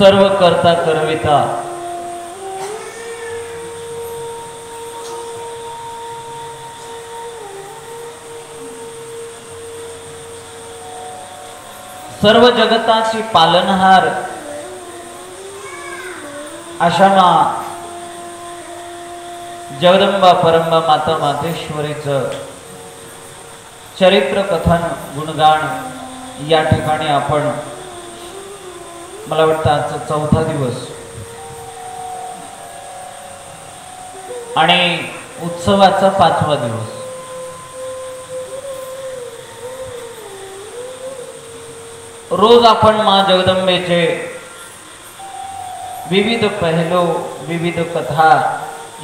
सर्व करता करविता सर्व जगताची पालनहार अशा जगदंबा परंबा माता मातेश्वरीचं चरित्र कथन गुणगान या ठिकाणी आपण मला वाटतं आजचा चौथा दिवस आणि उत्सवाचा पाचवा दिवस। रोज आपण माँ जगदंबेचे विविध पहलू विविध कथा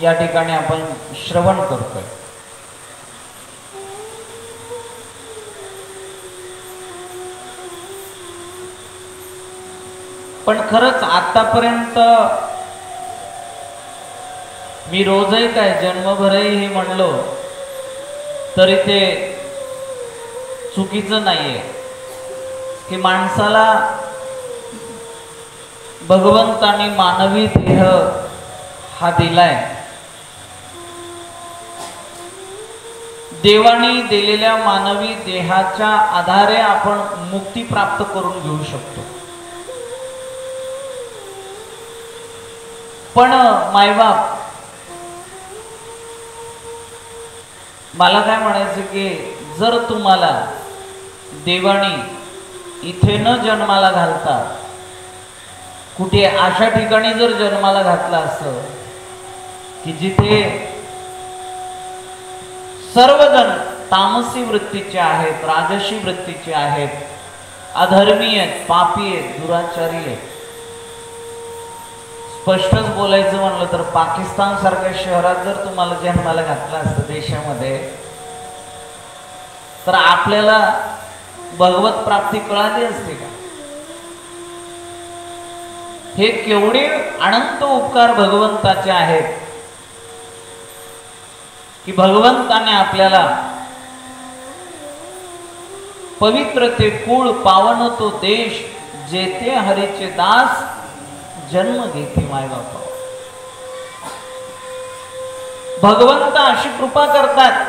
या ठिकाणी आपण श्रवण करतोय। पण खरंच आतापर्यंत मी रोजही काय जन्मभरही हे म्हणलो तरी ते चुकीचं नाहीये की माणसाला भगवंताने मानवी देह हा दिलाय। देवानी दिलेल्या मानवी देहाच्या आधारे आपण मुक्ती प्राप्त करून घेऊ शकतो। पण मायबाप मला काय म्हणायचं की जर तुम्हाला देवानी इथे न जन्माला घालता कुठे अशा ठिकाणी जर जन्माला घातला असतं की जिथे सर्वजण तामसी वृत्तीचे आहेत, राजसी वृत्तीचे आहेत, अधर्मी आहेत, पापी आहेत, दुराचारी आहेत। स्पष्टच बोलायचं म्हणलं तर पाकिस्तान सारख्या शहरात जर तुम्हाला जन्माला घातला असतं देशामध्ये तर आपल्याला भगवत प्राप्ती कळाली असते का? हे केवढे अनंत उपकार भगवंताचे आहेत की भगवंताने आपल्याला पवित्र ते कुळ पावन तो देश जेथे हरीचे दास जन्म घेते माय बापा। भगवंत अशी कृपा करतात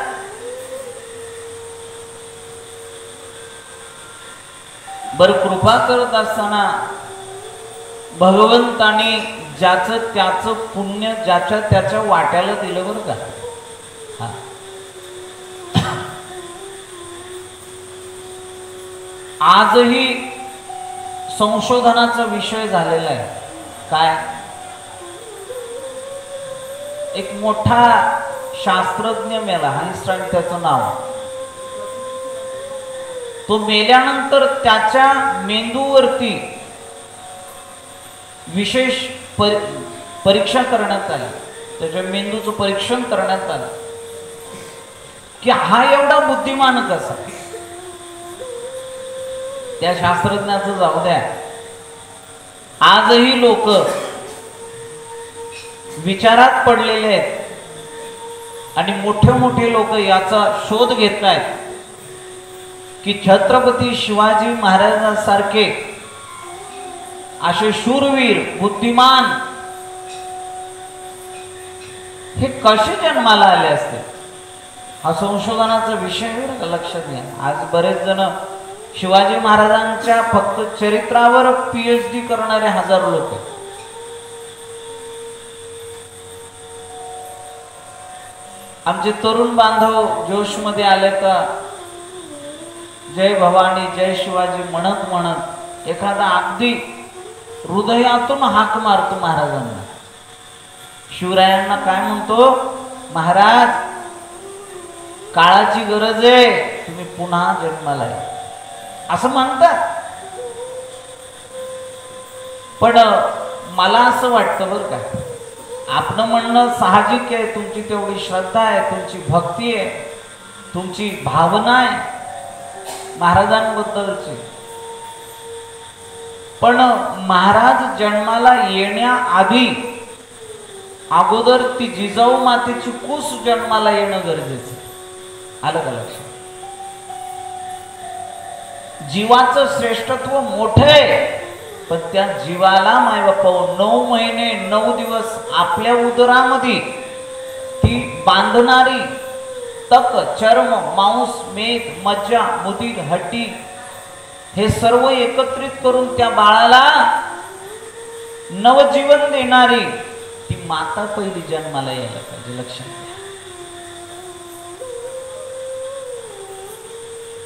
बर कृपा करत असताना भगवंताने ज्याचं त्याचं पुण्य ज्याच्या त्याच्या वाट्याला दिलं बरं का। आजही संशोधनाचा विषय झालेला आहे काय, एक मोठा शास्त्रज्ञ मेला, आइन्स्टाईन त्याचं नाव। तो मेल्यानंतर त्याच्या मेंदूवरती विशेष परीक्षा करण्यात आली, त्याच्या मेंदूचं परीक्षण करण्यात आलं की हा एवढा बुद्धिमान कसा। त्या शास्त्रज्ञाचं जाऊ द्या, आजही लोक विचारात पडलेले आहेत आणि मोठे मोठे लोक याचा शोध घेत आहेत की छत्रपती शिवाजी महाराजांसारखे असे शूरवीर बुद्धिमान हे कसे जन्माला आले असते। हा संशोधनाचा विषय लक्षात घ्या। आज बरेच जण शिवाजी महाराजांच्या फक्त चरित्रावर पीएचडी करणारे हजारो लोक आहेत। आमचे तरुण बांधव जोश मध्ये आले का जय भवानी जय शिवाजी म्हणत म्हणत एखादा अगदी हृदयातून हाक मारतो महाराजांना, शिवरायांना काय म्हणतो, महाराज काळाची गरज आहे, तुम्ही पुन्हा जन्माला या असं म्हणतात। पण मला असं वाटतं बरं का, आपलं म्हणणं साहजिक आहे, तुमची तेवढी श्रद्धा आहे, तुमची भक्ती आहे, तुमची भावना आहे महाराजांबद्दलची। पण महाराज जन्माला येण्याआधी अगोदर ती जिजाऊ मातेची कूस जन्माला येणं गरजेचं। आलं का लक्षात? जीवाचं श्रेष्ठत्व मोठे पण त्या जीवाला माय बापा 9 महिने 9 दिवस आपल्या उदरामध्ये ती बांधणारी तक, चर्म, मांस, मेद, मज्जा, मुदीर, हड्डी हे सर्व एकत्रित करून त्या बाळाला नवजीवन देणारी ती माता पहिली जन्माला यायला पाहिजे. लक्षात घ्या.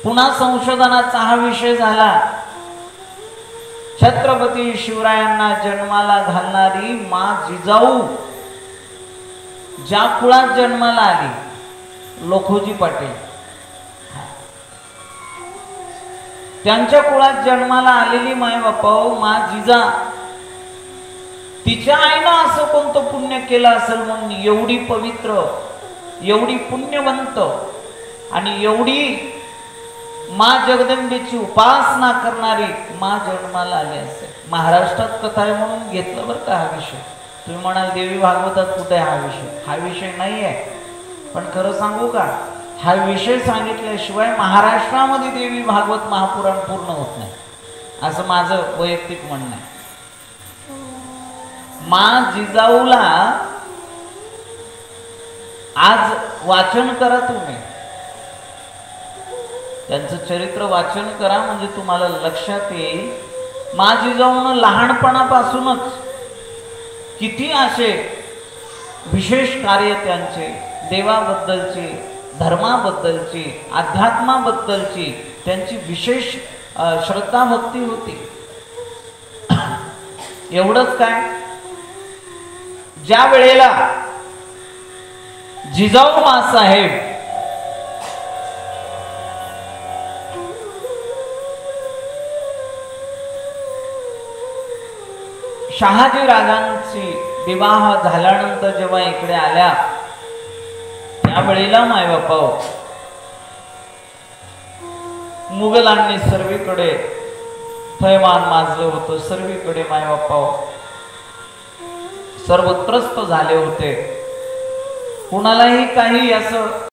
पुन्हा संशोधनाचा हा विषय झाला. छत्रपती शिवरायांना जन्माला घालणारी माँ जिजाऊ ज्या कुळात जन्माला आली, लोखोजी पाटील, त्यांच्या कुळात जन्माला आलेली माय बापा माँ जिजा, तिच्या आईनं असं कोणतं पुण्य केलं असेल म्हणून एवढी पवित्र, एवढी पुण्यवंत आणि एवढी माँ जगदंबेची उपासना करणारी माँ जन्माला आली असेल. महाराष्ट्रात कथा आहे म्हणून घेतलं बरं का हा विषय. तुम्ही म्हणाल देवी भागवतात कुठे हा विषय? हा विषय नाही आहे. पण खरं सांगू का, हा विषय सांगितल्याशिवाय महाराष्ट्रामध्ये देवी भागवत महापुराण पूर्ण होत नाही, असं माझं वैयक्तिक म्हणणं आहे. माँ जिजाऊला आज वाचन करा तुम्ही, त्यांचं चरित्र वाचन करा म्हणजे तुम्हाला लक्षात येईल. माँ जिजाऊनं लहानपणापासूनच किती असे विशेष कार्य त्यांचे, देवाबद्दलचे, धर्माबद्दलची, अध्यात्माबद्दलची त्यांची विशेष श्रद्धा भक्ती होती. एवढंच काय, ज्या वेळेला जिजाऊ माँसाहेब शहाजी राजांची विवाह झाल्यानंतर जेव्हा इकडे आल्या, त्यावेळेला मायबापा मुघलांनी सर्वीकडे थैमान माजलं होतं. सर्वीकडे मायबापा सर्वत्रस्त झाले होते. कुणालाही काही असं